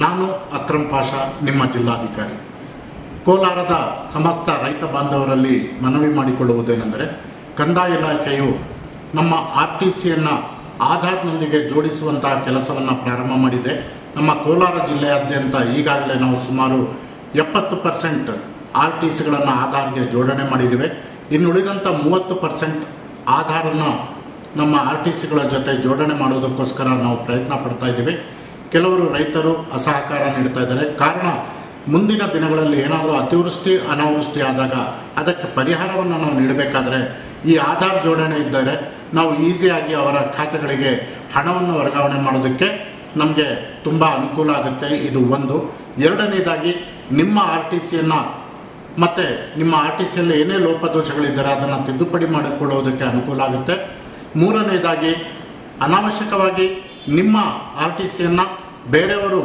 ನಾನು ಅಕ್ರಮ್ ಪಾಷಾ, ನಿಮ್ಮ ಜಿಲ್ಲಾಧಿಕಾರಿ. ಕೋಲಾರದ ಸಮಸ್ತ ರೈತ ಬಾಂಧವರಲ್ಲಿ ಮನವಿ ಮಾಡಿಕೊಳ್ಳುವುದೇನೆಂದರೆ, ಕಂದಾಯ ಇಲಾಖೆಯು ನಮ್ಮ RTCಯನ್ನು ಆಧಾರ್ನೊಂದಿಗೆ ಜೋಡಿಸುವಂತಹ ಕೆಲಸವನ್ನು ಪ್ರಾರಂಭ ಮಾಡಿದೆ. ನಮ್ಮ ಕೋಲಾರ ಜಿಲ್ಲೆಯಾದ್ಯಂತ ಈಗಾಗಲೇ ನಾವು ಸುಮಾರು 70% RTCಗಳನ್ನು ಆಧಾರ್ಗೆ ಜೋಡಣೆ ಮಾಡಿದ್ದೇವೆ. ಇನ್ನುಳಿದಂಥ 30% ಆಧಾರನ್ನು ನಮ್ಮ RTCಗಳ ಜೊತೆ ಜೋಡಣೆ ಮಾಡೋದಕ್ಕೋಸ್ಕರ ನಾವು ಪ್ರಯತ್ನ ಪಡ್ತಾ ಇದ್ದೀವಿ. ಕೆಲವರು ರೈತರು ಅಸಹಕಾರ ನೀಡ್ತಾ ಇದ್ದಾರೆ. ಕಾರಣ, ಮುಂದಿನ ದಿನಗಳಲ್ಲಿ ಏನಾದರೂ ಅತಿವೃಷ್ಟಿ ಅನಾವೃಷ್ಟಿ ಆದಾಗ ಅದಕ್ಕೆ ಪರಿಹಾರವನ್ನು ನಾವು ನೀಡಬೇಕಾದ್ರೆ ಈ ಆಧಾರ್ ಜೋಡಣೆ ಇದ್ದರೆ ನಾವು ಈಸಿಯಾಗಿ ಅವರ ಖಾತೆಗಳಿಗೆ ಹಣವನ್ನು ವರ್ಗಾವಣೆ ಮಾಡೋದಕ್ಕೆ ನಮಗೆ ತುಂಬ ಅನುಕೂಲ ಆಗುತ್ತೆ. ಇದು ಒಂದು. ಎರಡನೇದಾಗಿ, ನಿಮ್ಮ RTCಯನ್ನು ಮತ್ತು ನಿಮ್ಮ RTCಯಲ್ಲಿ ಏನೇ ಲೋಪದೋಷಗಳಿದ್ದರೆ ಅದನ್ನು ತಿದ್ದುಪಡಿ ಮಾಡಿಕೊಳ್ಳುವುದಕ್ಕೆ ಅನುಕೂಲ ಆಗುತ್ತೆ. ಮೂರನೇದಾಗಿ, ಅನಾವಶ್ಯಕವಾಗಿ ನಿಮ್ಮ RTCಯನ್ನು ಬೇರೆಯವರು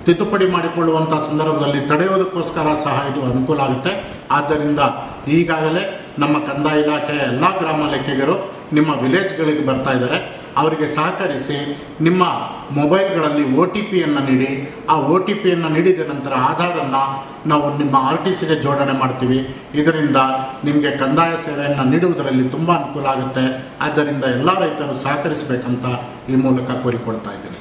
ತಿದ್ದುಪಡಿ ಮಾಡಿಕೊಳ್ಳುವಂಥ ಸಂದರ್ಭದಲ್ಲಿ ತಡೆಯೋದಕ್ಕೋಸ್ಕರ ಸಹ ಇದು ಅನುಕೂಲ ಆಗುತ್ತೆ. ಆದ್ದರಿಂದ ಈಗಾಗಲೇ ನಮ್ಮ ಕಂದಾಯ ಇಲಾಖೆಯ ಎಲ್ಲ ಗ್ರಾಮ ಲೆಕ್ಕಿಗರು ನಿಮ್ಮ ವಿಲೇಜ್ಗಳಿಗೆ ಬರ್ತಾ ಇದ್ದಾರೆ. ಅವರಿಗೆ ಸಹಕರಿಸಿ ನಿಮ್ಮ ಮೊಬೈಲ್ಗಳಲ್ಲಿ OTPಯನ್ನು ನೀಡಿ, ಆ OTPಯನ್ನು ನೀಡಿದ ನಂತರ ಆಧಾರನ್ನು ನಾವು ನಿಮ್ಮ RTCಗೆ ಜೋಡಣೆ ಮಾಡ್ತೀವಿ. ಇದರಿಂದ ನಿಮಗೆ ಕಂದಾಯ ಸೇವೆಯನ್ನು ನೀಡುವುದರಲ್ಲಿ ತುಂಬ ಅನುಕೂಲ ಆಗುತ್ತೆ. ಆದ್ದರಿಂದ ಎಲ್ಲ ರೈತರು ಸಹಕರಿಸಬೇಕಂತ ಈ ಮೂಲಕ ಕೋರಿಕೊಳ್ತಾ ಇದ್ದೀನಿ.